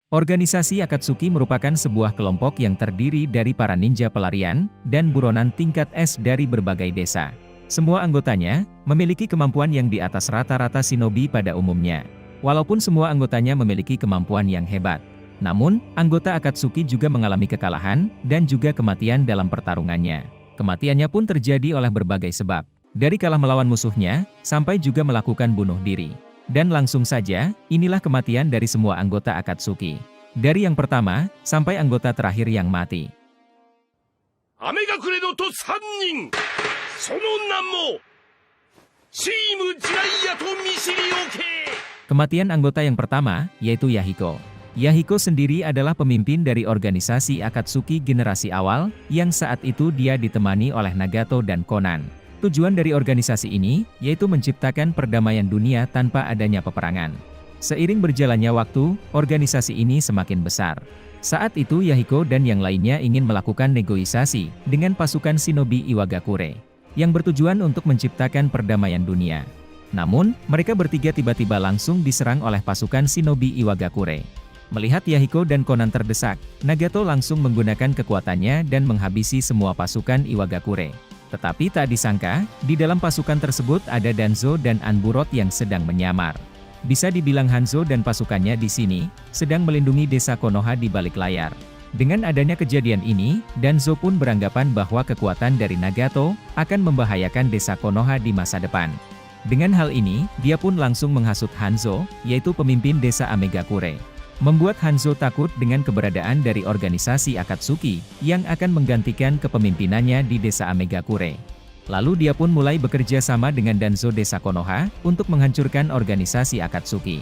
Organisasi Akatsuki merupakan sebuah kelompok yang terdiri dari para ninja pelarian dan buronan tingkat S dari berbagai desa. Semua anggotanya memiliki kemampuan yang di atas rata-rata shinobi pada umumnya. Walaupun semua anggotanya memiliki kemampuan yang hebat, namun anggota Akatsuki juga mengalami kekalahan dan juga kematian dalam pertarungannya. Kematiannya pun terjadi oleh berbagai sebab, dari kalah melawan musuhnya sampai juga melakukan bunuh diri. Dan langsung saja, inilah kematian dari semua anggota Akatsuki. Dari yang pertama, sampai anggota terakhir yang mati. Amegakure no to 3 人その名もチームジライアと見知りおけ。 Kematian anggota yang pertama, yaitu Yahiko. Yahiko sendiri adalah pemimpin dari organisasi Akatsuki generasi awal, yang saat itu dia ditemani oleh Nagato dan Conan. Tujuan dari organisasi ini, yaitu menciptakan perdamaian dunia tanpa adanya peperangan. Seiring berjalannya waktu, organisasi ini semakin besar. Saat itu Yahiko dan yang lainnya ingin melakukan negosiasi dengan pasukan shinobi Iwagakure, yang bertujuan untuk menciptakan perdamaian dunia. Namun, mereka bertiga tiba-tiba langsung diserang oleh pasukan shinobi Iwagakure. Melihat Yahiko dan Conan terdesak, Nagato langsung menggunakan kekuatannya dan menghabisi semua pasukan Iwagakure. Tetapi tak disangka, di dalam pasukan tersebut ada Danzo dan Anburot yang sedang menyamar. Bisa dibilang Hanzo dan pasukannya di sini, sedang melindungi desa Konoha di balik layar. Dengan adanya kejadian ini, Danzo pun beranggapan bahwa kekuatan dari Nagato akan membahayakan desa Konoha di masa depan. Dengan hal ini, dia pun langsung menghasut Hanzo, yaitu pemimpin desa Amegakure. Membuat Hanzo takut dengan keberadaan dari organisasi Akatsuki, yang akan menggantikan kepemimpinannya di desa Amegakure. Lalu dia pun mulai bekerja sama dengan Danzo desa Konoha, untuk menghancurkan organisasi Akatsuki.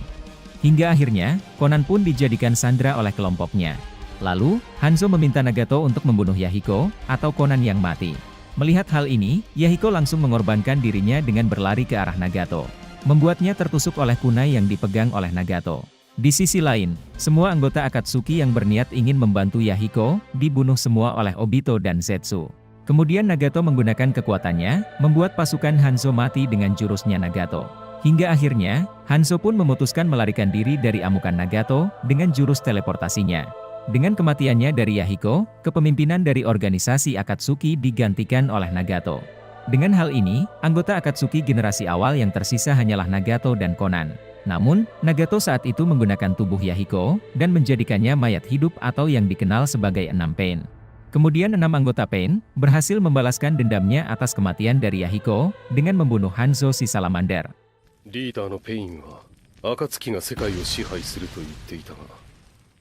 Hingga akhirnya, Conan pun dijadikan sandera oleh kelompoknya. Lalu, Hanzo meminta Nagato untuk membunuh Yahiko, atau Conan yang mati. Melihat hal ini, Yahiko langsung mengorbankan dirinya dengan berlari ke arah Nagato. Membuatnya tertusuk oleh kunai yang dipegang oleh Nagato. Di sisi lain, semua anggota Akatsuki yang berniat ingin membantu Yahiko, dibunuh semua oleh Obito dan Zetsu. Kemudian Nagato menggunakan kekuatannya, membuat pasukan Hanzo mati dengan jurusnya Nagato. Hingga akhirnya, Hanzo pun memutuskan melarikan diri dari amukan Nagato, dengan jurus teleportasinya. Dengan kematiannya dari Yahiko, kepemimpinan dari organisasi Akatsuki digantikan oleh Nagato. Dengan hal ini, anggota Akatsuki generasi awal yang tersisa hanyalah Nagato dan Conan. Namun, Nagato saat itu menggunakan tubuh Yahiko, dan menjadikannya mayat hidup atau yang dikenal sebagai 6 Pain. Kemudian 6 anggota Pain, berhasil membalaskan dendamnya atas kematian dari Yahiko, dengan membunuh Hanzo si Salamander. Leader no Pain wa Akatsuki ga sekai o shihai suru to itte ita ga.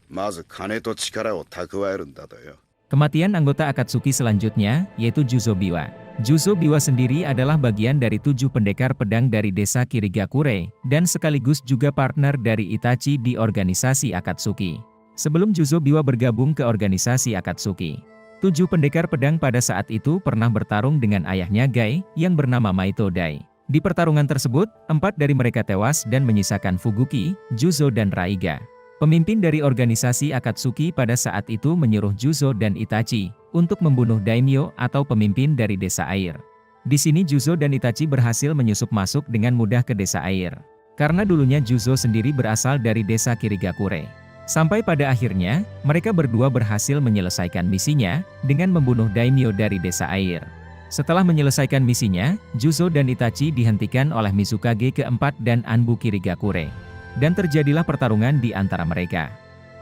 Mazu kane to chikara o takuwaeru nda to yo. Kematian anggota Akatsuki selanjutnya, yaitu Juzo Biwa. Juzo Biwa sendiri adalah bagian dari 7 pendekar pedang dari desa Kirigakure, dan sekaligus juga partner dari Itachi di organisasi Akatsuki. Sebelum Juzo Biwa bergabung ke organisasi Akatsuki, 7 pendekar pedang pada saat itu pernah bertarung dengan ayahnya Gai, yang bernama Maito Dai. Di pertarungan tersebut, 4 dari mereka tewas dan menyisakan Fuguki, Juzo dan Raiga. Pemimpin dari organisasi Akatsuki pada saat itu menyuruh Juzo dan Itachi untuk membunuh daimyo atau pemimpin dari desa air. Di sini Juzo dan Itachi berhasil menyusup masuk dengan mudah ke desa air. Karena dulunya Juzo sendiri berasal dari desa Kirigakure. Sampai pada akhirnya, mereka berdua berhasil menyelesaikan misinya dengan membunuh daimyo dari desa air. Setelah menyelesaikan misinya, Juzo dan Itachi dihentikan oleh Mizukage keempat dan Anbu Kirigakure. Dan terjadilah pertarungan di antara mereka.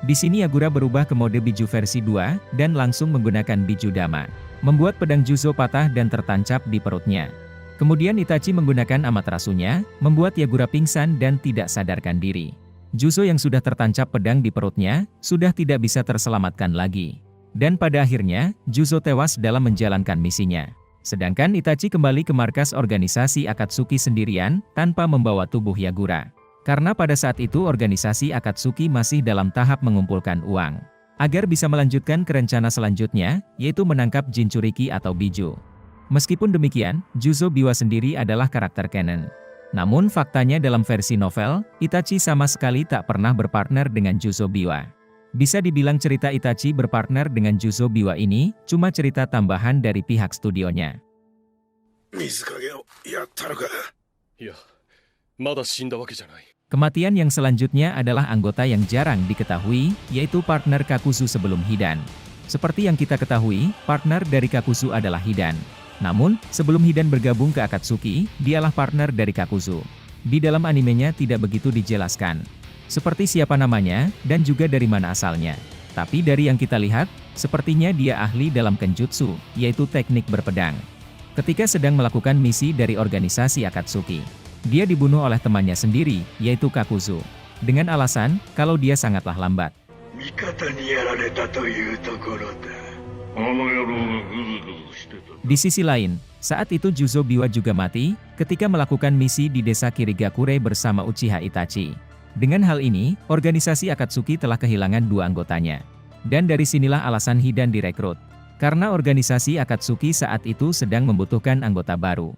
Di sini Yagura berubah ke mode Biju versi 2, dan langsung menggunakan Biju Dama. Membuat pedang Juzo patah dan tertancap di perutnya. Kemudian Itachi menggunakan Amaterasunya, membuat Yagura pingsan dan tidak sadarkan diri. Juzo yang sudah tertancap pedang di perutnya, sudah tidak bisa terselamatkan lagi. Dan pada akhirnya, Juzo tewas dalam menjalankan misinya. Sedangkan Itachi kembali ke markas organisasi Akatsuki sendirian, tanpa membawa tubuh Yagura. Karena pada saat itu organisasi Akatsuki masih dalam tahap mengumpulkan uang. Agar bisa melanjutkan ke rencana selanjutnya, yaitu menangkap Jinchuriki atau Biju. Meskipun demikian, Juzo Biwa sendiri adalah karakter canon. Namun faktanya dalam versi novel, Itachi sama sekali tak pernah berpartner dengan Juzo Biwa. Bisa dibilang cerita Itachi berpartner dengan Juzo Biwa ini, cuma cerita tambahan dari pihak studionya. Mizukage o yatta no ka? Iya, mada shinda wake ja nai. Kematian yang selanjutnya adalah anggota yang jarang diketahui, yaitu partner Kakuzu sebelum Hidan. Seperti yang kita ketahui, partner dari Kakuzu adalah Hidan. Namun, sebelum Hidan bergabung ke Akatsuki, dialah partner dari Kakuzu. Di dalam animenya tidak begitu dijelaskan. Seperti siapa namanya, dan juga dari mana asalnya. Tapi dari yang kita lihat, sepertinya dia ahli dalam kenjutsu, yaitu teknik berpedang. Ketika sedang melakukan misi dari organisasi Akatsuki, dia dibunuh oleh temannya sendiri, yaitu Kakuzu. Dengan alasan, kalau dia sangatlah lambat. Di sisi lain, saat itu Juzo Biwa juga mati, ketika melakukan misi di desa Kirigakure bersama Uchiha Itachi. Dengan hal ini, organisasi Akatsuki telah kehilangan 2 anggotanya. Dan dari sinilah alasan Hidan direkrut. Karena organisasi Akatsuki saat itu sedang membutuhkan anggota baru.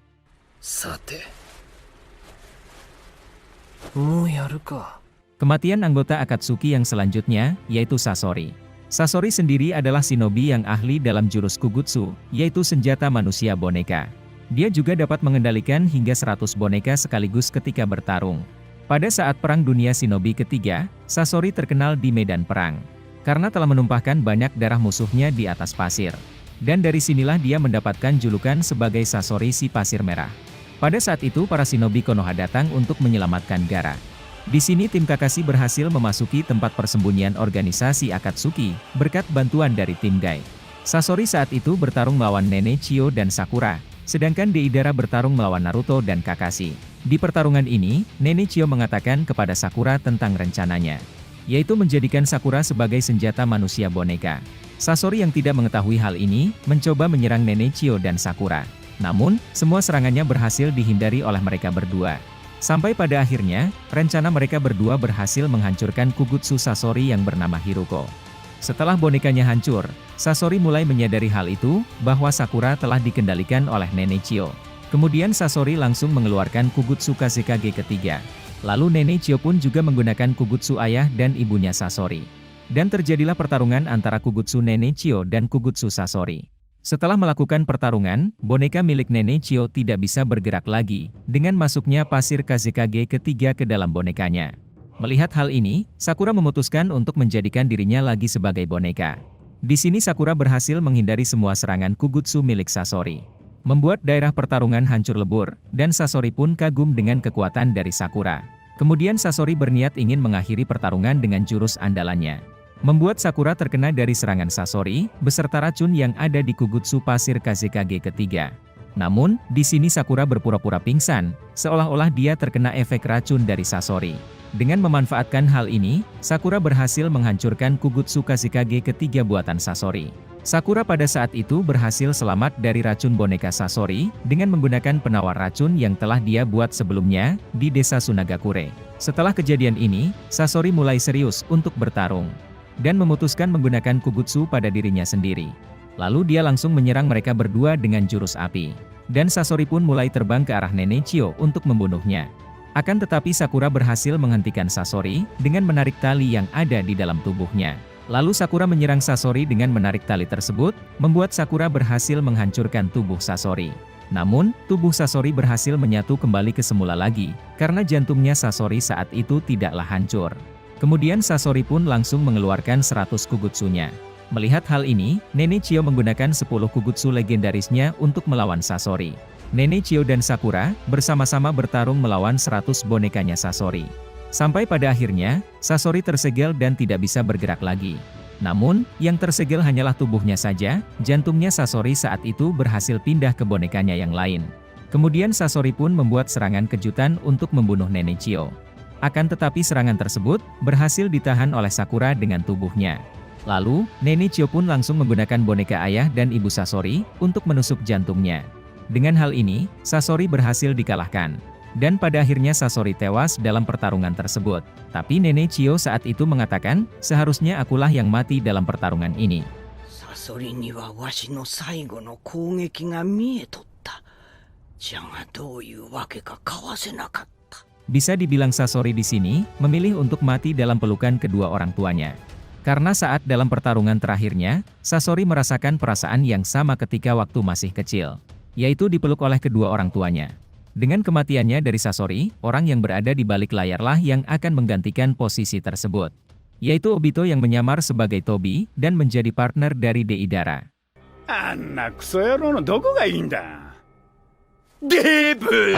Kematian anggota Akatsuki yang selanjutnya, yaitu Sasori. Sasori sendiri adalah shinobi yang ahli dalam jurus Kugutsu, yaitu senjata manusia boneka. Dia juga dapat mengendalikan hingga 100 boneka sekaligus ketika bertarung. Pada saat Perang Dunia Shinobi ketiga, Sasori terkenal di medan perang. Karena telah menumpahkan banyak darah musuhnya di atas pasir. Dan dari sinilah dia mendapatkan julukan sebagai Sasori si Pasir Merah. Pada saat itu para shinobi Konoha datang untuk menyelamatkan Gaara. Di sini tim Kakashi berhasil memasuki tempat persembunyian organisasi Akatsuki, berkat bantuan dari tim Gai. Sasori saat itu bertarung melawan Nenek Chio dan Sakura, sedangkan Deidara bertarung melawan Naruto dan Kakashi. Di pertarungan ini, Nenek Chio mengatakan kepada Sakura tentang rencananya, yaitu menjadikan Sakura sebagai senjata manusia boneka. Sasori yang tidak mengetahui hal ini, mencoba menyerang Nenek Chio dan Sakura. Namun, semua serangannya berhasil dihindari oleh mereka berdua. Sampai pada akhirnya, rencana mereka berdua berhasil menghancurkan Kugutsu Sasori yang bernama Hiruko. Setelah bonekanya hancur, Sasori mulai menyadari hal itu, bahwa Sakura telah dikendalikan oleh Nenek Chio. Kemudian Sasori langsung mengeluarkan Kugutsu Kazekage ketiga. Lalu Nenek Chio pun juga menggunakan Kugutsu ayah dan ibunya Sasori. Dan terjadilah pertarungan antara Kugutsu Nenek Chio dan Kugutsu Sasori. Setelah melakukan pertarungan, boneka milik Nenek Chio tidak bisa bergerak lagi, dengan masuknya pasir Kazekage ketiga ke dalam bonekanya. Melihat hal ini, Sakura memutuskan untuk menjadikan dirinya lagi sebagai boneka. Di sini Sakura berhasil menghindari semua serangan Kugutsu milik Sasori. Membuat daerah pertarungan hancur lebur, dan Sasori pun kagum dengan kekuatan dari Sakura. Kemudian Sasori berniat ingin mengakhiri pertarungan dengan jurus andalannya. Membuat Sakura terkena dari serangan Sasori, beserta racun yang ada di Kugutsu pasir Kazekage ketiga. Namun, di sini Sakura berpura-pura pingsan, seolah-olah dia terkena efek racun dari Sasori. Dengan memanfaatkan hal ini, Sakura berhasil menghancurkan Kugutsu Kazekage ketiga buatan Sasori. Sakura pada saat itu berhasil selamat dari racun boneka Sasori, dengan menggunakan penawar racun yang telah dia buat sebelumnya, di desa Sunagakure. Setelah kejadian ini, Sasori mulai serius untuk bertarung. Dan memutuskan menggunakan Kugutsu pada dirinya sendiri. Lalu dia langsung menyerang mereka berdua dengan jurus api. Dan Sasori pun mulai terbang ke arah Nenek Chio untuk membunuhnya. Akan tetapi Sakura berhasil menghentikan Sasori, dengan menarik tali yang ada di dalam tubuhnya. Lalu Sakura menyerang Sasori dengan menarik tali tersebut, membuat Sakura berhasil menghancurkan tubuh Sasori. Namun, tubuh Sasori berhasil menyatu kembali ke semula lagi, karena jantungnya Sasori saat itu tidaklah hancur. Kemudian Sasori pun langsung mengeluarkan 100 Kugutsunya. Melihat hal ini, Nenek Chio menggunakan 10 Kugutsu legendarisnya untuk melawan Sasori. Nenek Chio dan Sakura, bersama-sama bertarung melawan 100 bonekanya Sasori. Sampai pada akhirnya, Sasori tersegel dan tidak bisa bergerak lagi. Namun, yang tersegel hanyalah tubuhnya saja, jantungnya Sasori saat itu berhasil pindah ke bonekanya yang lain. Kemudian Sasori pun membuat serangan kejutan untuk membunuh Nenek Chio. Akan tetapi serangan tersebut, berhasil ditahan oleh Sakura dengan tubuhnya. Lalu, Nenek Chio pun langsung menggunakan boneka ayah dan ibu Sasori, untuk menusuk jantungnya. Dengan hal ini, Sasori berhasil dikalahkan. Dan pada akhirnya Sasori tewas dalam pertarungan tersebut. Tapi Nenek Chio saat itu mengatakan, seharusnya akulah yang mati dalam pertarungan ini. Sasori ni wa washi no saigo no kougeki ga mietotta. Jaga douyu wake ka kawase nakatta. Bisa dibilang Sasori di sini, memilih untuk mati dalam pelukan kedua orang tuanya. Karena saat dalam pertarungan terakhirnya, Sasori merasakan perasaan yang sama ketika waktu masih kecil. Yaitu dipeluk oleh kedua orang tuanya. Dengan kematiannya dari Sasori, orang yang berada di balik layarlah yang akan menggantikan posisi tersebut. Yaitu Obito yang menyamar sebagai Tobi dan menjadi partner dari Deidara. あんなクソ野郎のどこがいいんだ。デブ。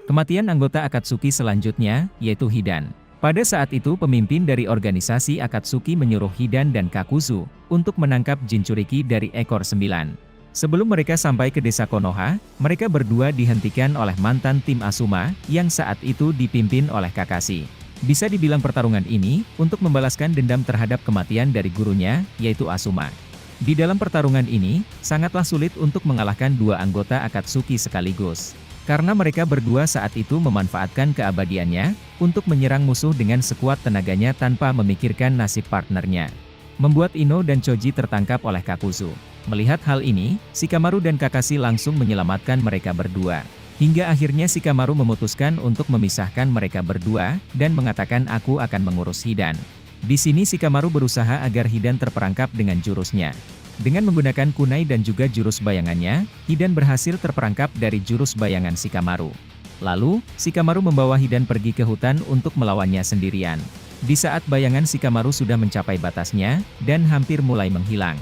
Kematian anggota Akatsuki selanjutnya, yaitu Hidan. Pada saat itu pemimpin dari organisasi Akatsuki menyuruh Hidan dan Kakuzu untuk menangkap Jinchuriki dari ekor 9. Sebelum mereka sampai ke desa Konoha, mereka berdua dihentikan oleh mantan tim Asuma yang saat itu dipimpin oleh Kakashi. Bisa dibilang pertarungan ini untuk membalaskan dendam terhadap kematian dari gurunya, yaitu Asuma. Di dalam pertarungan ini, sangatlah sulit untuk mengalahkan dua anggota Akatsuki sekaligus. Karena mereka berdua saat itu memanfaatkan keabadiannya untuk menyerang musuh dengan sekuat tenaganya tanpa memikirkan nasib partnernya. Membuat Ino dan Choji tertangkap oleh Kakuzu. Melihat hal ini, Shikamaru dan Kakashi langsung menyelamatkan mereka berdua. Hingga akhirnya Shikamaru memutuskan untuk memisahkan mereka berdua dan mengatakan aku akan mengurus Hidan. Di sini Shikamaru berusaha agar Hidan terperangkap dengan jurusnya. Dengan menggunakan kunai dan juga jurus bayangannya, Hidan berhasil terperangkap dari jurus bayangan Shikamaru. Lalu, Shikamaru membawa Hidan pergi ke hutan untuk melawannya sendirian. Di saat bayangan Shikamaru sudah mencapai batasnya, dan hampir mulai menghilang.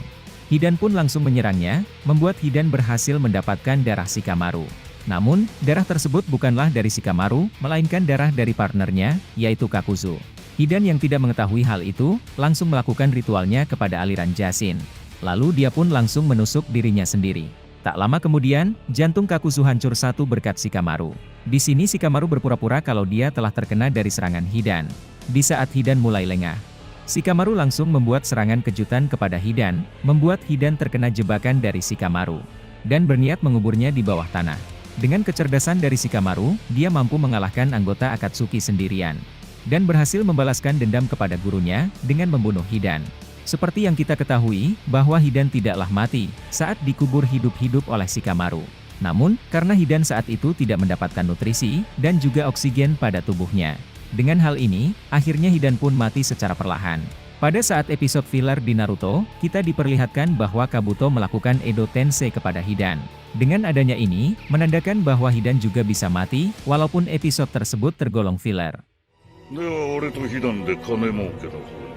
Hidan pun langsung menyerangnya, membuat Hidan berhasil mendapatkan darah Shikamaru. Namun, darah tersebut bukanlah dari Shikamaru, melainkan darah dari partnernya, yaitu Kakuzu. Hidan yang tidak mengetahui hal itu, langsung melakukan ritualnya kepada aliran Jashin. Lalu dia pun langsung menusuk dirinya sendiri. Tak lama kemudian, jantung Kakuzu hancur satu berkat Shikamaru. Di sini Shikamaru berpura-pura kalau dia telah terkena dari serangan Hidan. Di saat Hidan mulai lengah, Shikamaru langsung membuat serangan kejutan kepada Hidan, membuat Hidan terkena jebakan dari Shikamaru, dan berniat menguburnya di bawah tanah. Dengan kecerdasan dari Shikamaru, dia mampu mengalahkan anggota Akatsuki sendirian, dan berhasil membalaskan dendam kepada gurunya dengan membunuh Hidan. Seperti yang kita ketahui, bahwa Hidan tidaklah mati saat dikubur hidup-hidup oleh Shikamaru. Namun, karena Hidan saat itu tidak mendapatkan nutrisi dan juga oksigen pada tubuhnya. Dengan hal ini, akhirnya Hidan pun mati secara perlahan. Pada saat episode filler di Naruto, kita diperlihatkan bahwa Kabuto melakukan Edo Tensei kepada Hidan. Dengan adanya ini, menandakan bahwa Hidan juga bisa mati, walaupun episode tersebut tergolong filler. では俺とヒダンで金儲けの方に。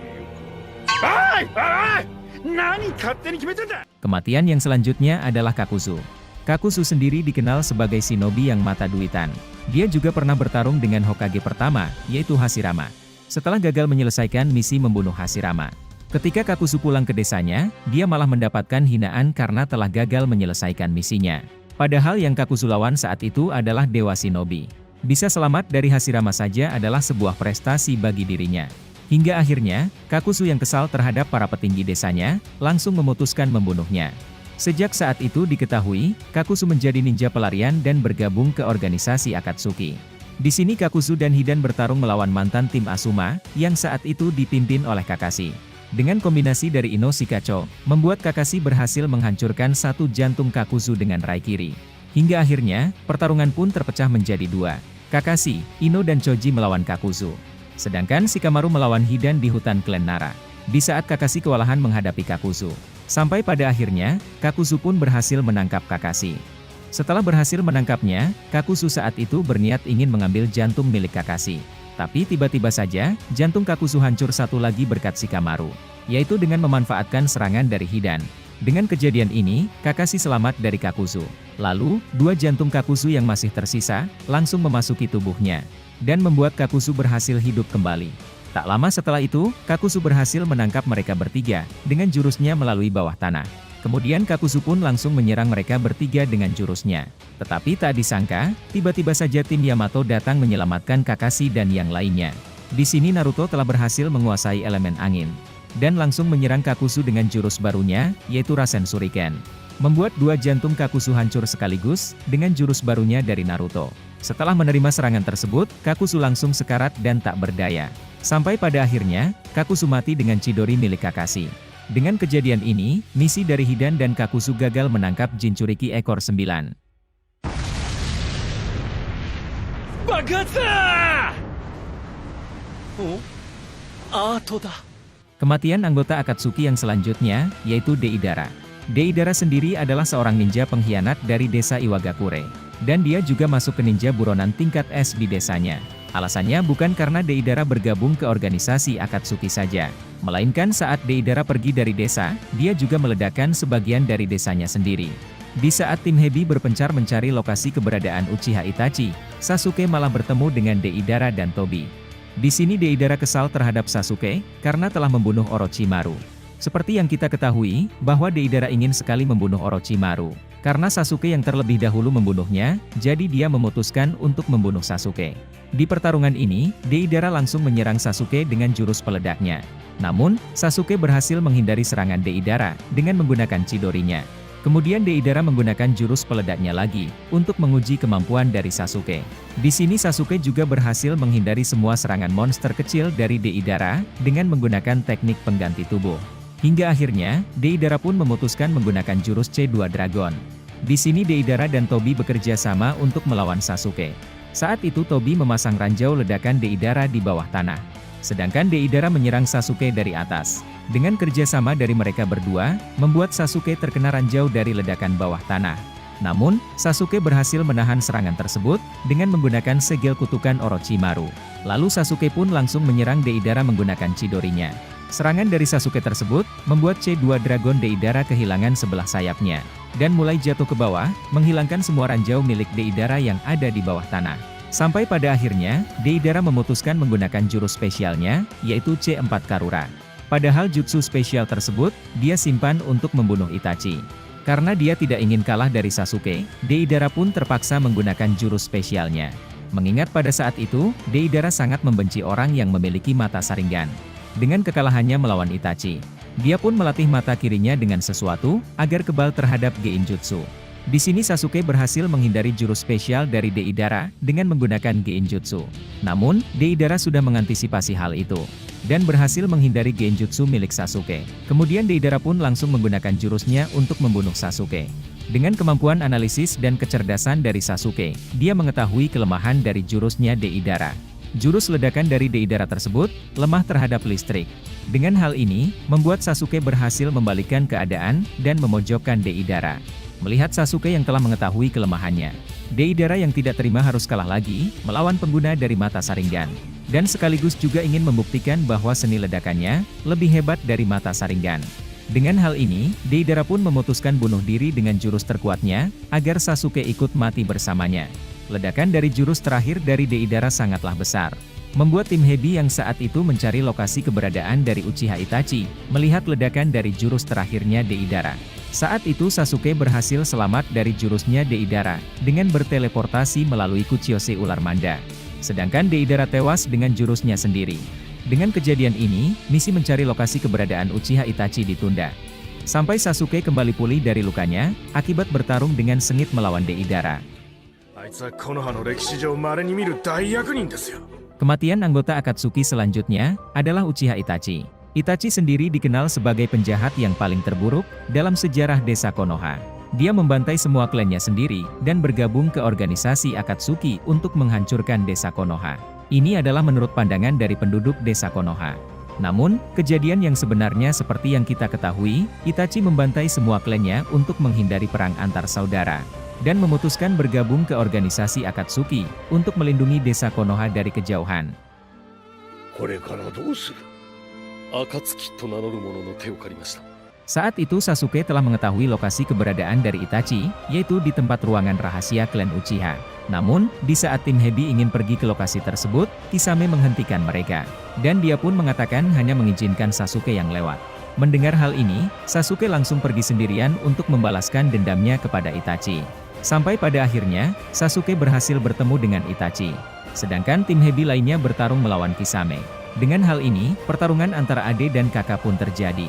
おいおい、何勝手に決めてんだ。 Kematian yang selanjutnya adalah Kakuzu. Kakuzu sendiri dikenal sebagai shinobi yang mata duitan. Dia juga pernah bertarung dengan Hokage pertama, yaitu Hashirama. Setelah gagal menyelesaikan misi membunuh Hashirama, ketika Kakuzu pulang ke desanya, dia malah mendapatkan hinaan karena telah gagal menyelesaikan misinya. Padahal yang Kakuzu lawan saat itu adalah Dewa Shinobi. Bisa selamat dari Hashirama saja adalah sebuah prestasi bagi dirinya. Hingga akhirnya, Kakuzu yang kesal terhadap para petinggi desanya, langsung memutuskan membunuhnya. Sejak saat itu diketahui, Kakuzu menjadi ninja pelarian dan bergabung ke organisasi Akatsuki. Di sini Kakuzu dan Hidan bertarung melawan mantan tim Asuma, yang saat itu dipimpin oleh Kakashi. Dengan kombinasi dari Ino Shikacho, membuat Kakashi berhasil menghancurkan satu jantung Kakuzu dengan Raikiri. Hingga akhirnya, pertarungan pun terpecah menjadi dua. Kakashi, Ino dan Choji melawan Kakuzu. Sedangkan Shikamaru melawan Hidan di hutan klan Nara. Di saat Kakashi kewalahan menghadapi Kakuzu. Sampai pada akhirnya, Kakuzu pun berhasil menangkap Kakashi. Setelah berhasil menangkapnya, Kakuzu saat itu berniat ingin mengambil jantung milik Kakashi. Tapi tiba-tiba saja, jantung Kakuzu hancur satu lagi berkat Shikamaru. Yaitu dengan memanfaatkan serangan dari Hidan. Dengan kejadian ini, Kakashi selamat dari Kakuzu. Lalu, dua jantung Kakuzu yang masih tersisa, langsung memasuki tubuhnya. Dan membuat Kakuzu berhasil hidup kembali. Tak lama setelah itu, Kakuzu berhasil menangkap mereka bertiga, dengan jurusnya melalui bawah tanah. Kemudian Kakuzu pun langsung menyerang mereka bertiga dengan jurusnya. Tetapi tak disangka, tiba-tiba saja tim Yamato datang menyelamatkan Kakashi dan yang lainnya. Di sini Naruto telah berhasil menguasai elemen angin. Dan langsung menyerang Kakuzu dengan jurus barunya, yaitu Rasen Shuriken. Membuat dua jantung Kakuzu hancur sekaligus, dengan jurus barunya dari Naruto. Setelah menerima serangan tersebut, Kakuzu langsung sekarat dan tak berdaya. Sampai pada akhirnya, Kakuzu mati dengan Chidori milik Kakashi. Dengan kejadian ini, misi dari Hidan dan Kakuzu gagal menangkap Jinchuriki ekor 9. Kematian anggota Akatsuki yang selanjutnya, yaitu Deidara. Deidara sendiri adalah seorang ninja pengkhianat dari desa Iwagakure. Dan dia juga masuk ke ninja buronan tingkat S di desanya. Alasannya bukan karena Deidara bergabung ke organisasi Akatsuki saja. Melainkan saat Deidara pergi dari desa, dia juga meledakkan sebagian dari desanya sendiri. Di saat tim Hebi berpencar mencari lokasi keberadaan Uchiha Itachi, Sasuke malah bertemu dengan Deidara dan Tobi. Di sini Deidara kesal terhadap Sasuke, karena telah membunuh Orochimaru. Seperti yang kita ketahui, bahwa Deidara ingin sekali membunuh Orochimaru. Karena Sasuke yang terlebih dahulu membunuhnya, jadi dia memutuskan untuk membunuh Sasuke. Di pertarungan ini, Deidara langsung menyerang Sasuke dengan jurus peledaknya. Namun, Sasuke berhasil menghindari serangan Deidara, dengan menggunakan Chidorinya. Kemudian Deidara menggunakan jurus peledaknya lagi, untuk menguji kemampuan dari Sasuke. Di sini Sasuke juga berhasil menghindari semua serangan monster kecil dari Deidara, dengan menggunakan teknik pengganti tubuh. Hingga akhirnya, Deidara pun memutuskan menggunakan jurus C2 Dragon. Di sini Deidara dan Tobi bekerja sama untuk melawan Sasuke. Saat itu Tobi memasang ranjau ledakan Deidara di bawah tanah. Sedangkan Deidara menyerang Sasuke dari atas. Dengan kerjasama dari mereka berdua, membuat Sasuke terkena ranjau dari ledakan bawah tanah. Namun, Sasuke berhasil menahan serangan tersebut, dengan menggunakan segel kutukan Orochimaru. Lalu Sasuke pun langsung menyerang Deidara menggunakan Chidorinya. Serangan dari Sasuke tersebut, membuat C2 Dragon Deidara kehilangan sebelah sayapnya. Dan mulai jatuh ke bawah, menghilangkan semua ranjau milik Deidara yang ada di bawah tanah. Sampai pada akhirnya, Deidara memutuskan menggunakan jurus spesialnya, yaitu C4 Karura. Padahal jutsu spesial tersebut, dia simpan untuk membunuh Itachi. Karena dia tidak ingin kalah dari Sasuke, Deidara pun terpaksa menggunakan jurus spesialnya. Mengingat pada saat itu, Deidara sangat membenci orang yang memiliki mata Sharingan. Dengan kekalahannya melawan Itachi, dia pun melatih mata kirinya dengan sesuatu, agar kebal terhadap Geinjutsu. Di sini Sasuke berhasil menghindari jurus spesial dari Deidara, dengan menggunakan Geinjutsu. Namun, Deidara sudah mengantisipasi hal itu. Dan berhasil menghindari Genjutsu milik Sasuke. Kemudian Deidara pun langsung menggunakan jurusnya untuk membunuh Sasuke. Dengan kemampuan analisis dan kecerdasan dari Sasuke, dia mengetahui kelemahan dari jurusnya Deidara. Jurus ledakan dari Deidara tersebut, lemah terhadap listrik. Dengan hal ini, membuat Sasuke berhasil membalikkan keadaan, dan memojokkan Deidara. Melihat Sasuke yang telah mengetahui kelemahannya, Deidara yang tidak terima harus kalah lagi, melawan pengguna dari mata Sharingan. Dan sekaligus juga ingin membuktikan bahwa seni ledakannya, lebih hebat dari mata Sharingan. Dengan hal ini, Deidara pun memutuskan bunuh diri dengan jurus terkuatnya, agar Sasuke ikut mati bersamanya. Ledakan dari jurus terakhir dari Deidara sangatlah besar. Membuat tim Hebi yang saat itu mencari lokasi keberadaan dari Uchiha Itachi, melihat ledakan dari jurus terakhirnya Deidara. Saat itu Sasuke berhasil selamat dari jurusnya Deidara, dengan berteleportasi melalui Kuchiyose Ular Manda. Sedangkan Deidara tewas dengan jurusnya sendiri. Dengan kejadian ini, misi mencari lokasi keberadaan Uchiha Itachi ditunda. Sampai Sasuke kembali pulih dari lukanya, akibat bertarung dengan sengit melawan Deidara. Kematian anggota Akatsuki selanjutnya, adalah Uchiha Itachi. Itachi sendiri dikenal sebagai penjahat yang paling terburuk, dalam sejarah desa Konoha. Dia membantai semua klannya sendiri, dan bergabung ke organisasi Akatsuki untuk menghancurkan desa Konoha. Ini adalah menurut pandangan dari penduduk desa Konoha. Namun, kejadian yang sebenarnya seperti yang kita ketahui, Itachi membantai semua klannya untuk menghindari perang antar saudara. Dan memutuskan bergabung ke organisasi Akatsuki, untuk melindungi desa Konoha dari kejauhan. これからどうする？暁と名乗る者の手を借りました。 Saat itu Sasuke telah mengetahui lokasi keberadaan dari Itachi, yaitu di tempat ruangan rahasia klan Uchiha. Namun, di saat tim Hebi ingin pergi ke lokasi tersebut, Kisame menghentikan mereka. Dan dia pun mengatakan hanya mengizinkan Sasuke yang lewat. Mendengar hal ini, Sasuke langsung pergi sendirian untuk membalaskan dendamnya kepada Itachi. Sampai pada akhirnya, Sasuke berhasil bertemu dengan Itachi. Sedangkan tim Hebi lainnya bertarung melawan Kisame. Dengan hal ini, pertarungan antara adik dan kakak pun terjadi.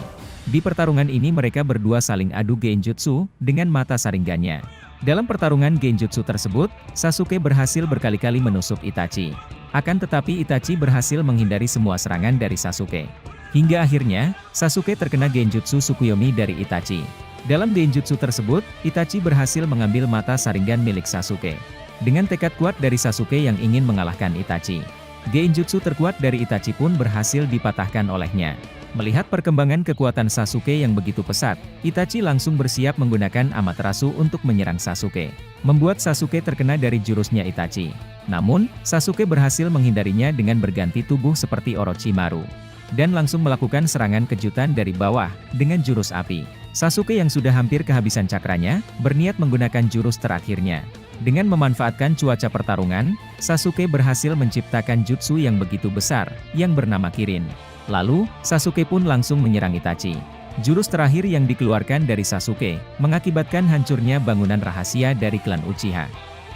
Di pertarungan ini mereka berdua saling adu Genjutsu, dengan mata Sharingannya. Dalam pertarungan Genjutsu tersebut, Sasuke berhasil berkali-kali menusuk Itachi. Akan tetapi Itachi berhasil menghindari semua serangan dari Sasuke. Hingga akhirnya, Sasuke terkena Genjutsu Tsukuyomi dari Itachi. Dalam Genjutsu tersebut, Itachi berhasil mengambil mata Sharingan milik Sasuke. Dengan tekad kuat dari Sasuke yang ingin mengalahkan Itachi, Genjutsu terkuat dari Itachi pun berhasil dipatahkan olehnya. Melihat perkembangan kekuatan Sasuke yang begitu pesat, Itachi langsung bersiap menggunakan Amaterasu untuk menyerang Sasuke. Membuat Sasuke terkena dari jurusnya Itachi. Namun, Sasuke berhasil menghindarinya dengan berganti tubuh seperti Orochimaru. Dan langsung melakukan serangan kejutan dari bawah, dengan jurus api. Sasuke yang sudah hampir kehabisan cakranya, berniat menggunakan jurus terakhirnya. Dengan memanfaatkan cuaca pertarungan, Sasuke berhasil menciptakan jutsu yang begitu besar, yang bernama Kirin. Lalu, Sasuke pun langsung menyerang Itachi. Jurus terakhir yang dikeluarkan dari Sasuke, mengakibatkan hancurnya bangunan rahasia dari klan Uchiha.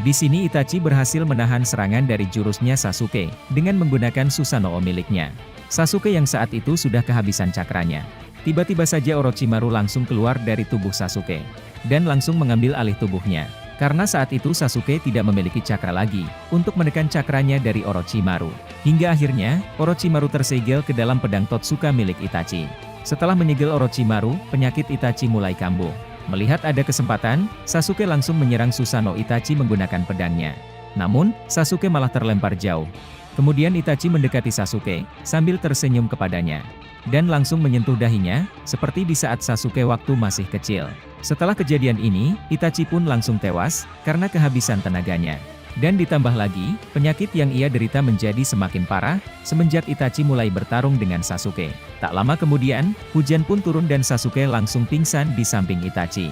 Di sini Itachi berhasil menahan serangan dari jurusnya Sasuke, dengan menggunakan Susanoo miliknya. Sasuke yang saat itu sudah kehabisan cakranya. Tiba-tiba saja Orochimaru langsung keluar dari tubuh Sasuke, dan langsung mengambil alih tubuhnya. Karena saat itu Sasuke tidak memiliki cakra lagi, untuk menekan cakranya dari Orochimaru. Hingga akhirnya, Orochimaru tersegel ke dalam pedang Totsuka milik Itachi. Setelah menyegel Orochimaru, penyakit Itachi mulai kambuh. Melihat ada kesempatan, Sasuke langsung menyerang Susanoo Itachi menggunakan pedangnya. Namun, Sasuke malah terlempar jauh. Kemudian Itachi mendekati Sasuke, sambil tersenyum kepadanya. Dan langsung menyentuh dahinya, seperti di saat Sasuke waktu masih kecil. Setelah kejadian ini, Itachi pun langsung tewas, karena kehabisan tenaganya. Dan ditambah lagi, penyakit yang ia derita menjadi semakin parah, semenjak Itachi mulai bertarung dengan Sasuke. Tak lama kemudian, hujan pun turun dan Sasuke langsung pingsan di samping Itachi.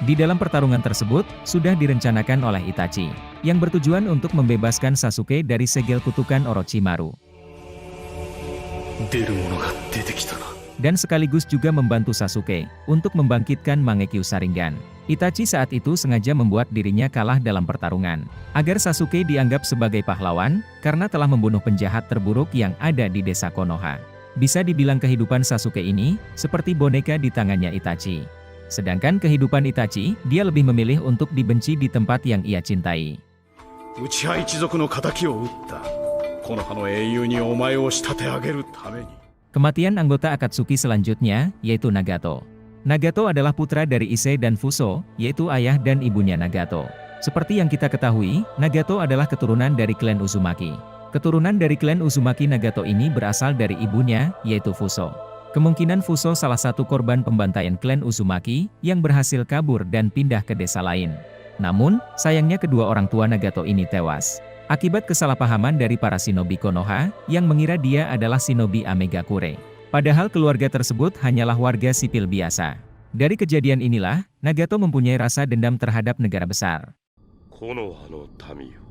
Di dalam pertarungan tersebut, sudah direncanakan oleh Itachi, yang bertujuan untuk membebaskan Sasuke dari segel kutukan Orochimaru. Dan sekaligus juga membantu Sasuke, untuk membangkitkan Mangekyo Sharingan. Itachi saat itu sengaja membuat dirinya kalah dalam pertarungan, agar Sasuke dianggap sebagai pahlawan, karena telah membunuh penjahat terburuk yang ada di desa Konoha. Bisa dibilang kehidupan Sasuke ini, seperti boneka di tangannya Itachi. Sedangkan kehidupan Itachi, dia lebih memilih untuk dibenci di tempat yang ia cintai. Uchiha Ichizoku no kataki o utta. Konoha no eiyuu ni omae o shitate ageru tame ni. Kematian anggota Akatsuki selanjutnya, yaitu Nagato. Nagato adalah putra dari Issei dan Fuso, yaitu ayah dan ibunya Nagato. Seperti yang kita ketahui, Nagato adalah keturunan dari klan Uzumaki. Keturunan dari klan Uzumaki Nagato ini berasal dari ibunya, yaitu Fuso. Kemungkinan Fuso salah satu korban pembantaian klan Uzumaki, yang berhasil kabur dan pindah ke desa lain. Namun, sayangnya kedua orang tua Nagato ini tewas. Akibat kesalahpahaman dari para shinobi Konoha, yang mengira dia adalah shinobi Amegakure. Padahal keluarga tersebut hanyalah warga sipil biasa. Dari kejadian inilah, Nagato mempunyai rasa dendam terhadap negara besar. Konoha no tami yo.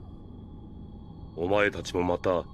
Omae tachi mo mata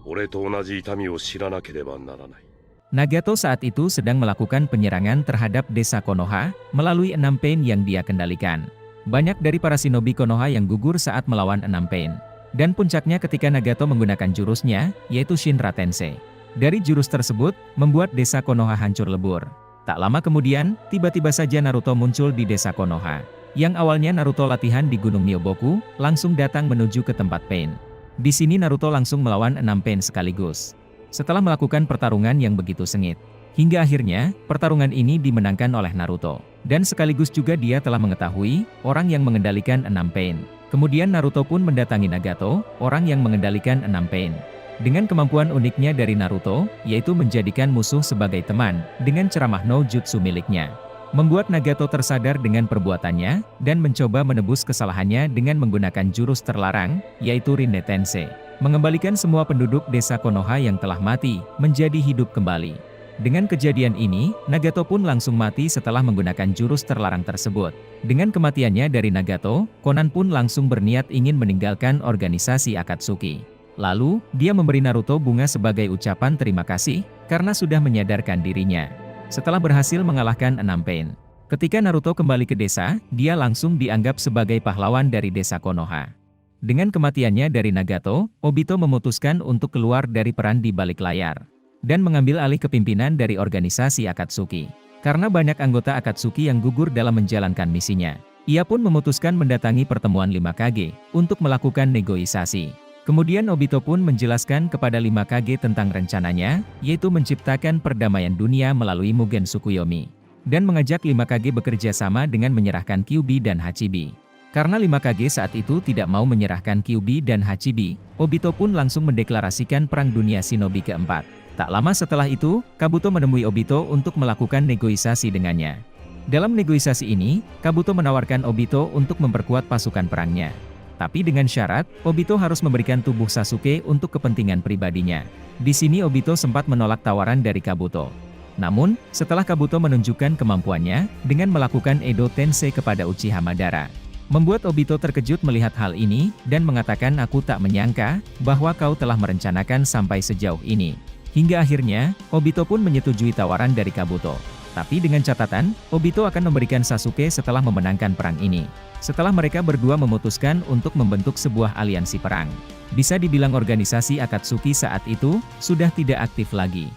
ore to onaji itami o shiranakereba naranai. Nagato saat itu sedang melakukan penyerangan terhadap desa Konoha, melalui 6 pain yang dia kendalikan. Banyak dari para shinobi Konoha yang gugur saat melawan 6 pain. Dan puncaknya ketika Nagato menggunakan jurusnya, yaitu Shinra Tensei. Dari jurus tersebut, membuat desa Konoha hancur lebur. Tak lama kemudian, tiba-tiba saja Naruto muncul di desa Konoha. Yang awalnya Naruto latihan di Gunung Myoboku, langsung datang menuju ke tempat pain. Di sini Naruto langsung melawan 6 pain sekaligus. Setelah melakukan pertarungan yang begitu sengit, hingga akhirnya, pertarungan ini dimenangkan oleh Naruto. Dan sekaligus juga dia telah mengetahui, orang yang mengendalikan 6 pain. Kemudian Naruto pun mendatangi Nagato, orang yang mengendalikan 6 pain. Dengan kemampuan uniknya dari Naruto, yaitu menjadikan musuh sebagai teman, dengan ceramah no jutsu miliknya. Membuat Nagato tersadar dengan perbuatannya, dan mencoba menebus kesalahannya dengan menggunakan jurus terlarang, yaitu Rinne Tensei. Mengembalikan semua penduduk desa Konoha yang telah mati, menjadi hidup kembali. Dengan kejadian ini, Nagato pun langsung mati setelah menggunakan jurus terlarang tersebut. Dengan kematiannya dari Nagato, Konan pun langsung berniat ingin meninggalkan organisasi Akatsuki. Lalu, dia memberi Naruto bunga sebagai ucapan terima kasih, karena sudah menyadarkan dirinya. Setelah berhasil mengalahkan 6 pain. Ketika Naruto kembali ke desa, dia langsung dianggap sebagai pahlawan dari desa Konoha. Dengan kematiannya dari Nagato, Obito memutuskan untuk keluar dari peran di balik layar. Dan mengambil alih kepimpinan dari organisasi Akatsuki. Karena banyak anggota Akatsuki yang gugur dalam menjalankan misinya. Ia pun memutuskan mendatangi pertemuan 5 Kage, untuk melakukan negosiasi. Kemudian Obito pun menjelaskan kepada 5 Kage tentang rencananya, yaitu menciptakan perdamaian dunia melalui Mugen Tsukuyomi. Dan mengajak 5 Kage bekerja sama dengan menyerahkan Kyuubi dan Hachibi. Karena 5 Kage saat itu tidak mau menyerahkan Kyuubi dan Hachibi, Obito pun langsung mendeklarasikan Perang Dunia Shinobi keempat. Tak lama setelah itu, Kabuto menemui Obito untuk melakukan negosiasi dengannya. Dalam negosiasi ini, Kabuto menawarkan Obito untuk memperkuat pasukan perangnya. Tapi dengan syarat, Obito harus memberikan tubuh Sasuke untuk kepentingan pribadinya. Di sini Obito sempat menolak tawaran dari Kabuto. Namun, setelah Kabuto menunjukkan kemampuannya dengan melakukan Edo Tensei kepada Uchiha Madara, membuat Obito terkejut melihat hal ini dan mengatakan, "Aku tak menyangka bahwa kau telah merencanakan sampai sejauh ini." Hingga akhirnya, Obito pun menyetujui tawaran dari Kabuto. Tapi dengan catatan, Obito akan memberikan Sasuke setelah memenangkan perang ini. Setelah mereka berdua memutuskan untuk membentuk sebuah aliansi perang. Bisa dibilang organisasi Akatsuki saat itu sudah tidak aktif lagi.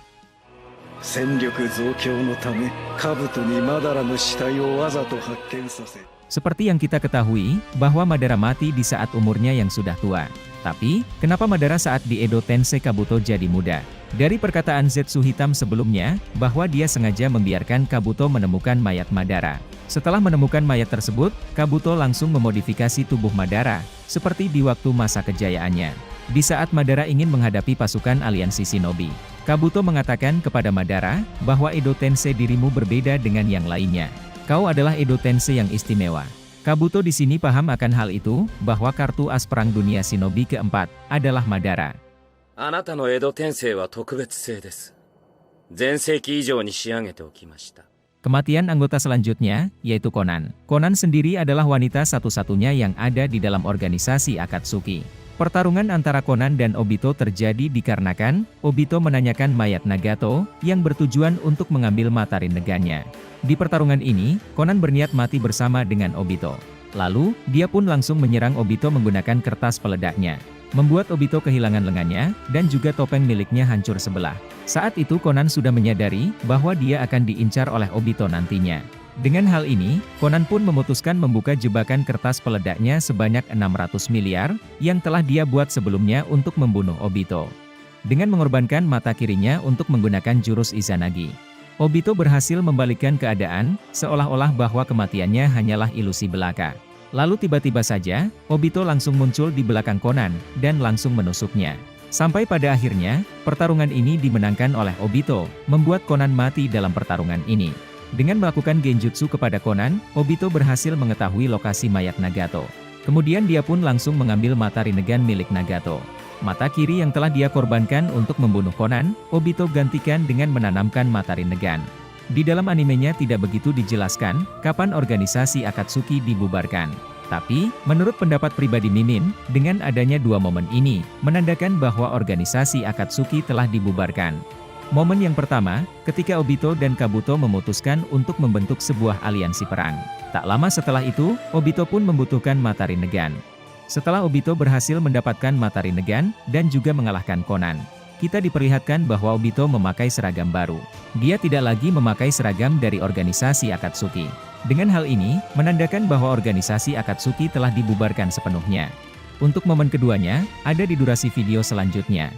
Seperti yang kita ketahui, bahwa Madara mati di saat umurnya yang sudah tua. Tapi, kenapa Madara saat di Edo Tensei Kabuto jadi muda? Dari perkataan Zetsu Hitam sebelumnya, bahwa dia sengaja membiarkan Kabuto menemukan mayat Madara. Setelah menemukan mayat tersebut, Kabuto langsung memodifikasi tubuh Madara, seperti di waktu masa kejayaannya. Di saat Madara ingin menghadapi pasukan aliansi Shinobi, Kabuto mengatakan kepada Madara, bahwa Edo Tensei dirimu berbeda dengan yang lainnya. Kau adalah Edo Tensei yang istimewa. Kabuto di sini paham akan hal itu, bahwa kartu as perang dunia Shinobi keempat adalah Madara. あなたの江戸天聖は特別性です。前世紀以上に仕上げておきました。 Kematian anggota selanjutnya, yaitu Konan. Konan sendiri adalah wanita satu-satunya yang ada di dalam organisasi Akatsuki. Pertarungan antara Konan dan Obito terjadi dikarenakan Obito menanyakan mayat Nagato yang bertujuan untuk mengambil mata Rinnegan-nya. Di pertarungan ini, Konan berniat mati bersama dengan Obito. Lalu, dia pun langsung menyerang Obito menggunakan kertas peledaknya. Membuat Obito kehilangan lengannya, dan juga topeng miliknya hancur sebelah. Saat itu Konan sudah menyadari bahwa dia akan diincar oleh Obito nantinya. Dengan hal ini, Konan pun memutuskan membuka jebakan kertas peledaknya sebanyak 600 miliar, yang telah dia buat sebelumnya untuk membunuh Obito. Dengan mengorbankan mata kirinya untuk menggunakan jurus Izanagi, Obito berhasil membalikkan keadaan, seolah-olah bahwa kematiannya hanyalah ilusi belaka. Lalu tiba-tiba saja, Obito langsung muncul di belakang Konan, dan langsung menusuknya. Sampai pada akhirnya, pertarungan ini dimenangkan oleh Obito, membuat Konan mati dalam pertarungan ini. Dengan melakukan genjutsu kepada Konan, Obito berhasil mengetahui lokasi mayat Nagato. Kemudian dia pun langsung mengambil mata Rinnegan milik Nagato. Mata kiri yang telah dia korbankan untuk membunuh Konan, Obito gantikan dengan menanamkan mata Rinnegan. Di dalam animenya tidak begitu dijelaskan, kapan organisasi Akatsuki dibubarkan. Tapi, menurut pendapat pribadi Mimin, dengan adanya dua momen ini, menandakan bahwa organisasi Akatsuki telah dibubarkan. Momen yang pertama, ketika Obito dan Kabuto memutuskan untuk membentuk sebuah aliansi perang. Tak lama setelah itu, Obito pun membutuhkan mata Rinnegan. Setelah Obito berhasil mendapatkan mata Rinnegan, dan juga mengalahkan Konan, kita diperlihatkan bahwa Obito memakai seragam baru. Dia tidak lagi memakai seragam dari organisasi Akatsuki. Dengan hal ini, menandakan bahwa organisasi Akatsuki telah dibubarkan sepenuhnya. Untuk momen keduanya, ada di durasi video selanjutnya.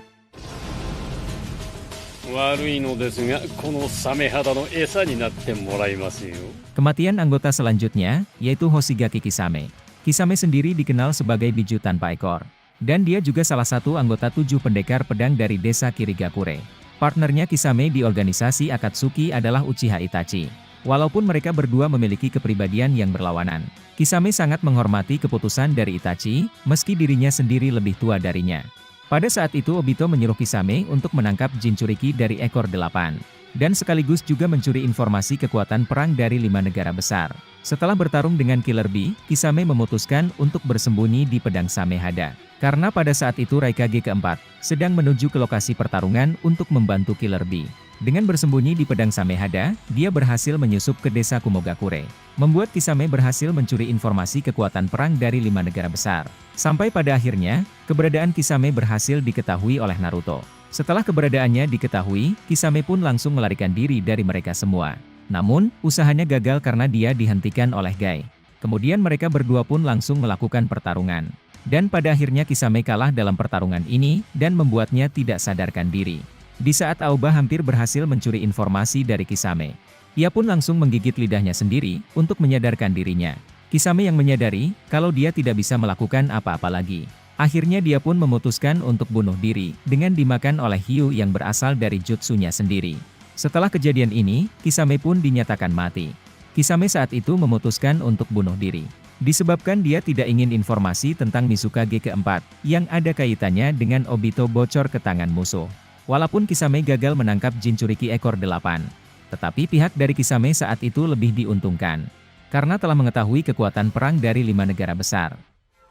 Kematian anggota selanjutnya, yaitu Hoshigaki Kisame. Kisame sendiri dikenal sebagai biju tanpa ekor. Dan dia juga salah satu anggota 7 pendekar pedang dari desa Kirigakure. Partnernya Kisame di organisasi Akatsuki adalah Uchiha Itachi. Walaupun mereka berdua memiliki kepribadian yang berlawanan, Kisame sangat menghormati keputusan dari Itachi, meski dirinya sendiri lebih tua darinya. Pada saat itu Obito menyuruh Kisame untuk menangkap Jinchuriki dari ekor 8. Dan sekaligus juga mencuri informasi kekuatan perang dari 5 negara besar. Setelah bertarung dengan Killer Bee, Kisame memutuskan untuk bersembunyi di pedang Samehada. Karena pada saat itu Raikage keempat sedang menuju ke lokasi pertarungan untuk membantu Killer Bee. Dengan bersembunyi di pedang Samehada, dia berhasil menyusup ke desa Kumogakure. Membuat Kisame berhasil mencuri informasi kekuatan perang dari 5 negara besar. Sampai pada akhirnya, keberadaan Kisame berhasil diketahui oleh Naruto. Setelah keberadaannya diketahui, Kisame pun langsung melarikan diri dari mereka semua. Namun, usahanya gagal karena dia dihentikan oleh Gai. Kemudian mereka berdua pun langsung melakukan pertarungan. Dan pada akhirnya Kisame kalah dalam pertarungan ini, dan membuatnya tidak sadarkan diri. Di saat Aoba hampir berhasil mencuri informasi dari Kisame, ia pun langsung menggigit lidahnya sendiri, untuk menyadarkan dirinya. Kisame yang menyadari, kalau dia tidak bisa melakukan apa-apa lagi. Akhirnya dia pun memutuskan untuk bunuh diri, dengan dimakan oleh hiu yang berasal dari jutsunya sendiri. Setelah kejadian ini, Kisame pun dinyatakan mati. Kisame saat itu memutuskan untuk bunuh diri. Disebabkan dia tidak ingin informasi tentang Mizukage keempat, yang ada kaitannya dengan Obito bocor ke tangan musuh. Walaupun Kisame gagal menangkap Jinchuriki ekor 8. Tetapi pihak dari Kisame saat itu lebih diuntungkan. Karena telah mengetahui kekuatan perang dari 5 negara besar.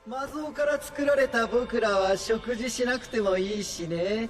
魔像から作られた僕らは食事しなくてもいいしね。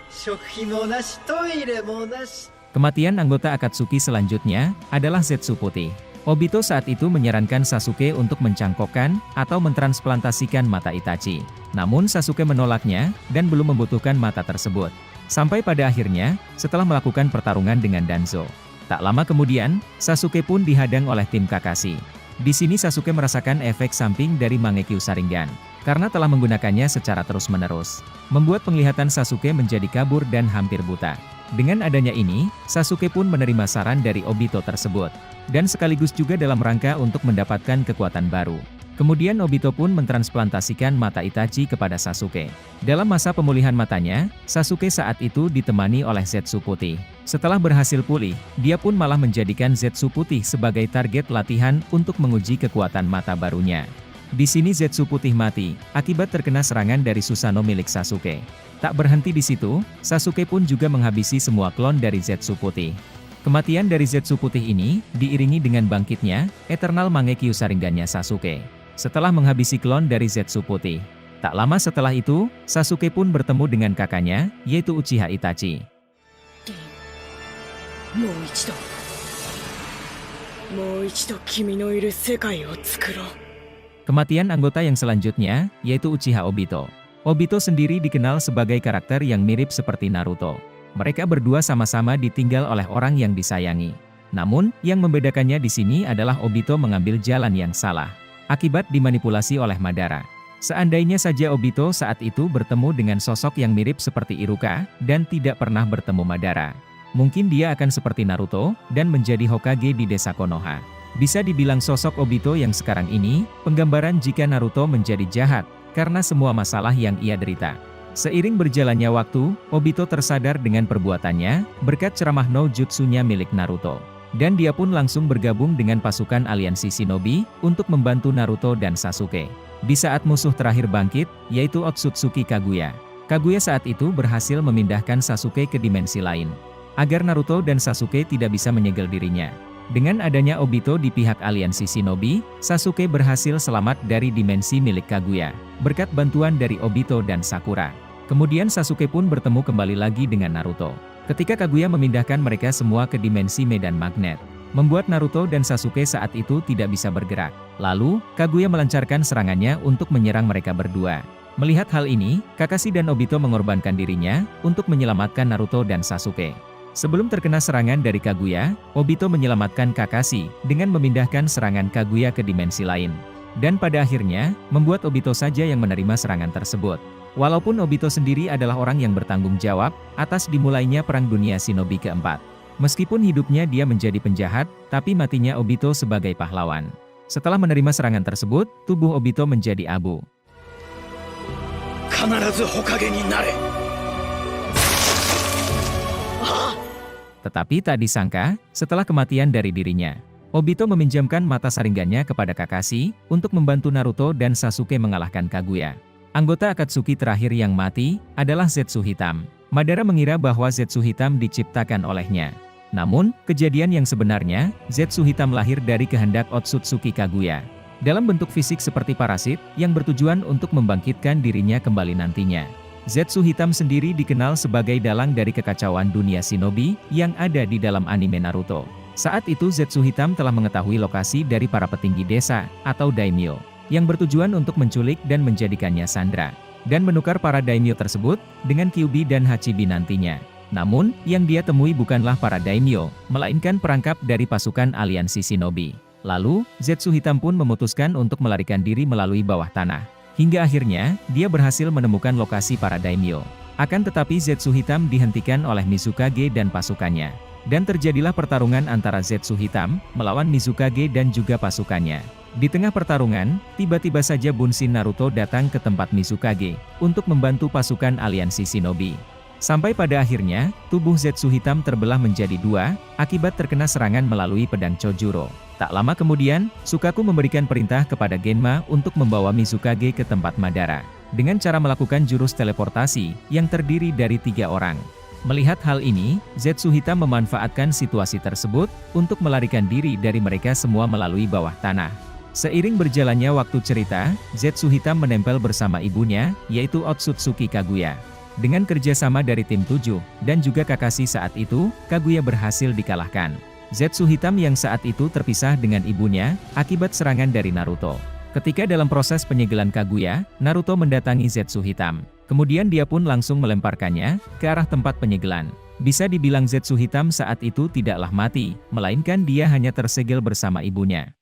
食費もなし、トイレもなし。 Kematian anggota Akatsuki selanjutnya adalah Zetsu Putih. Obito saat itu menyarankan Sasuke untuk mencangkokkan atau mentransplantasikan mata Itachi. Namun Sasuke menolaknya dan belum membutuhkan mata tersebut. Sampai pada akhirnya, setelah melakukan pertarungan dengan Danzo. Tak lama kemudian, Sasuke pun dihadang oleh tim Kakashi. Di sini Sasuke merasakan efek samping dari Mangekyo Sharingan, karena telah menggunakannya secara terus-menerus. Membuat penglihatan Sasuke menjadi kabur dan hampir buta. Dengan adanya ini, Sasuke pun menerima saran dari Obito tersebut. Dan sekaligus juga dalam rangka untuk mendapatkan kekuatan baru. Kemudian Obito pun mentransplantasikan mata Itachi kepada Sasuke. Dalam masa pemulihan matanya, Sasuke saat itu ditemani oleh Zetsu Putih. Setelah berhasil pulih, dia pun malah menjadikan Zetsu Putih sebagai target latihan untuk menguji kekuatan mata barunya. Di sini Zetsu Putih mati, akibat terkena serangan dari Susanoo milik Sasuke. Tak berhenti di situ, Sasuke pun juga menghabisi semua klon dari Zetsu Putih. Kematian dari Zetsu Putih ini, diiringi dengan bangkitnya, Eternal Mangekyo Sharingan-nya Sasuke. Setelah menghabisi klon dari Zetsu Putih. Tak lama setelah itu, Sasuke pun bertemu dengan kakaknya, yaitu Uchiha Itachi. Kematian anggota yang selanjutnya, yaitu Uchiha Obito. Obito sendiri dikenal sebagai karakter yang mirip seperti Naruto. Mereka berdua sama-sama ditinggal oleh orang yang disayangi. Namun, yang membedakannya di sini adalah Obito mengambil jalan yang salah. Akibat dimanipulasi oleh Madara. Seandainya saja Obito saat itu bertemu dengan sosok yang mirip seperti Iruka, dan tidak pernah bertemu Madara. Mungkin dia akan seperti Naruto, dan menjadi Hokage di desa Konoha. Bisa dibilang sosok Obito yang sekarang ini, penggambaran jika Naruto menjadi jahat, karena semua masalah yang ia derita. Seiring berjalannya waktu, Obito tersadar dengan perbuatannya, berkat ceramah no jutsunya milik Naruto. Dan dia pun langsung bergabung dengan pasukan aliansi Shinobi, untuk membantu Naruto dan Sasuke. Di saat musuh terakhir bangkit, yaitu Otsutsuki Kaguya. Kaguya saat itu berhasil memindahkan Sasuke ke dimensi lain. Agar Naruto dan Sasuke tidak bisa menyegel dirinya. Dengan adanya Obito di pihak aliansi Shinobi, Sasuke berhasil selamat dari dimensi milik Kaguya, berkat bantuan dari Obito dan Sakura. Kemudian Sasuke pun bertemu kembali lagi dengan Naruto. Ketika Kaguya memindahkan mereka semua ke dimensi medan magnet, membuat Naruto dan Sasuke saat itu tidak bisa bergerak. Lalu, Kaguya melancarkan serangannya untuk menyerang mereka berdua. Melihat hal ini, Kakashi dan Obito mengorbankan dirinya, untuk menyelamatkan Naruto dan Sasuke. Sebelum terkena serangan dari Kaguya, Obito menyelamatkan Kakashi, dengan memindahkan serangan Kaguya ke dimensi lain. Dan pada akhirnya, membuat Obito saja yang menerima serangan tersebut. Walaupun Obito sendiri adalah orang yang bertanggung jawab, atas dimulainya Perang Dunia Shinobi keempat. Meskipun hidupnya dia menjadi penjahat, tapi matinya Obito sebagai pahlawan. Setelah menerima serangan tersebut, tubuh Obito menjadi abu. Tetapi tak disangka, setelah kematian dari dirinya, Obito meminjamkan mata Sharingan-nya kepada Kakashi, untuk membantu Naruto dan Sasuke mengalahkan Kaguya. Anggota Akatsuki terakhir yang mati, adalah Zetsu Hitam. Madara mengira bahwa Zetsu Hitam diciptakan olehnya. Namun, kejadian yang sebenarnya, Zetsu Hitam lahir dari kehendak Otsutsuki Kaguya. Dalam bentuk fisik seperti parasit, yang bertujuan untuk membangkitkan dirinya kembali nantinya. Zetsu Hitam sendiri dikenal sebagai dalang dari kekacauan dunia Shinobi, yang ada di dalam anime Naruto. Saat itu Zetsu Hitam telah mengetahui lokasi dari para petinggi desa, atau daimyo, yang bertujuan untuk menculik dan menjadikannya sandera, dan menukar para daimyo tersebut, dengan Kyuubi dan Hachibi nantinya. Namun, yang dia temui bukanlah para daimyo, melainkan perangkap dari pasukan aliansi Shinobi. Lalu, Zetsu Hitam pun memutuskan untuk melarikan diri melalui bawah tanah. Hingga akhirnya, dia berhasil menemukan lokasi para daimyo. Akan tetapi Zetsu Hitam dihentikan oleh Mizukage dan pasukannya. Dan terjadilah pertarungan antara Zetsu Hitam, melawan Mizukage dan juga pasukannya. Di tengah pertarungan, tiba-tiba saja Bunshin Naruto datang ke tempat Mizukage untuk membantu pasukan aliansi shinobi. Sampai pada akhirnya, tubuh Zetsu hitam terbelah menjadi dua, akibat terkena serangan melalui pedang Chojuro. Tak lama kemudian, Sukaku memberikan perintah kepada Genma untuk membawa Mizukage ke tempat Madara, dengan cara melakukan jurus teleportasi, yang terdiri dari 3 orang. Melihat hal ini, Zetsu hitam memanfaatkan situasi tersebut, untuk melarikan diri dari mereka semua melalui bawah tanah. Seiring berjalannya waktu cerita, Zetsu hitam menempel bersama ibunya, yaitu Otsutsuki Kaguya. Dengan kerjasama dari tim 7, dan juga Kakashi saat itu, Kaguya berhasil dikalahkan. Zetsu hitam yang saat itu terpisah dengan ibunya, akibat serangan dari Naruto. Ketika dalam proses penyegelan Kaguya, Naruto mendatangi Zetsu hitam. Kemudian dia pun langsung melemparkannya, ke arah tempat penyegelan. Bisa dibilang Zetsu hitam saat itu tidaklah mati, melainkan dia hanya tersegel bersama ibunya.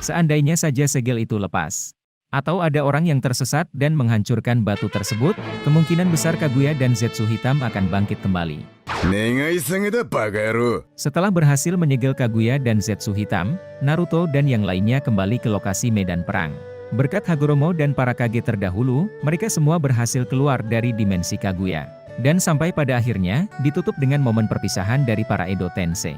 Seandainya saja segel itu lepas, atau ada orang yang tersesat dan menghancurkan batu tersebut, kemungkinan besar Kaguya dan Zetsu hitam akan bangkit kembali. Setelah berhasil menyegel Kaguya dan Zetsu hitam, Naruto dan yang lainnya kembali ke lokasi medan perang. Berkat Hagoromo dan para Kage terdahulu, mereka semua berhasil keluar dari dimensi Kaguya. Dan sampai pada akhirnya, ditutup dengan momen perpisahan dari para Edo Tensei.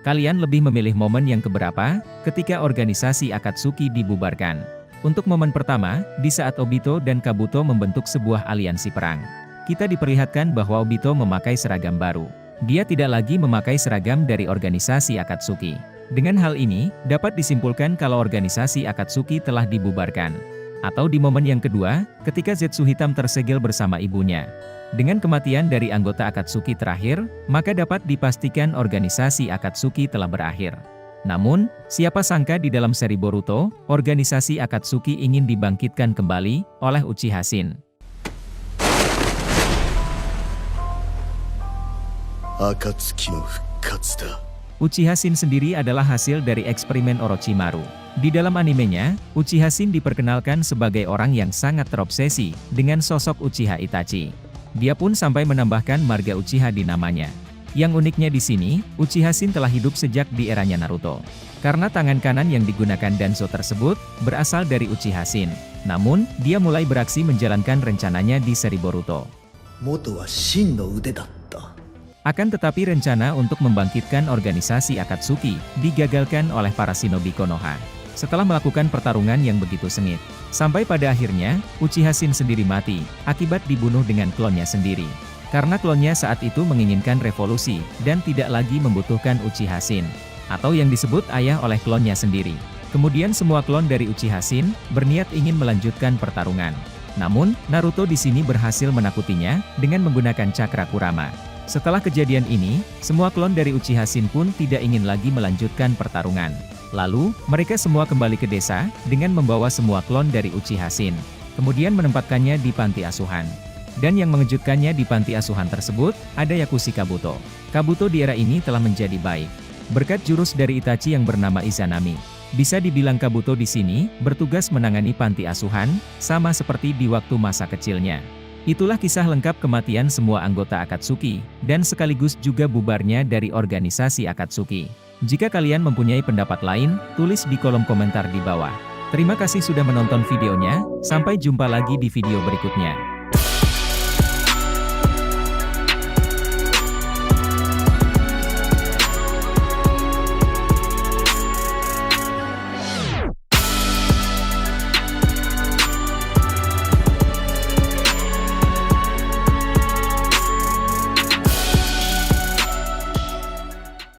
Kalian lebih memilih momen yang keberapa, ketika organisasi Akatsuki dibubarkan? Untuk momen pertama, di saat Obito dan Kabuto membentuk sebuah aliansi perang. Kita diperlihatkan bahwa Obito memakai seragam baru. Dia tidak lagi memakai seragam dari organisasi Akatsuki. Dengan hal ini, dapat disimpulkan kalau organisasi Akatsuki telah dibubarkan. Atau di momen yang kedua, ketika Zetsu hitam tersegel bersama ibunya. Dengan kematian dari anggota Akatsuki terakhir, maka dapat dipastikan organisasi Akatsuki telah berakhir. Namun, siapa sangka di dalam seri Boruto, organisasi Akatsuki ingin dibangkitkan kembali oleh Uchiha Shin. Uchiha Shin sendiri adalah hasil dari eksperimen Orochimaru. Di dalam animenya, Uchiha Shin diperkenalkan sebagai orang yang sangat terobsesi dengan sosok Uchiha Itachi. Dia pun sampai menambahkan marga Uchiha di namanya. Yang uniknya di sini, Uchiha Shin telah hidup sejak di eranya Naruto. Karena tangan kanan yang digunakan Danzo tersebut, berasal dari Uchiha Shin. Namun, dia mulai beraksi menjalankan rencananya di seri Boruto. Akan tetapi rencana untuk membangkitkan organisasi Akatsuki, digagalkan oleh para shinobi Konoha. Setelah melakukan pertarungan yang begitu sengit, sampai pada akhirnya, Uchiha Shin sendiri mati, akibat dibunuh dengan klonnya sendiri. Karena klonnya saat itu menginginkan revolusi, dan tidak lagi membutuhkan Uchiha Shin, atau yang disebut ayah oleh klonnya sendiri. Kemudian semua klon dari Uchiha Shin, berniat ingin melanjutkan pertarungan. Namun, Naruto di sini berhasil menakutinya, dengan menggunakan cakra Kurama. Setelah kejadian ini, semua klon dari Uchiha Shin pun tidak ingin lagi melanjutkan pertarungan. Lalu, mereka semua kembali ke desa, dengan membawa semua klon dari Uchiha Shin. Kemudian menempatkannya di panti asuhan. Dan yang mengejutkannya di panti asuhan tersebut, ada Yakushi Kabuto. Kabuto di era ini telah menjadi baik. Berkat jurus dari Itachi yang bernama Izanami. Bisa dibilang Kabuto di sini, bertugas menangani panti asuhan, sama seperti di waktu masa kecilnya. Itulah kisah lengkap kematian semua anggota Akatsuki, dan sekaligus juga bubarnya dari organisasi Akatsuki. Jika kalian mempunyai pendapat lain, tulis di kolom komentar di bawah. Terima kasih sudah menonton videonya, sampai jumpa lagi di video berikutnya.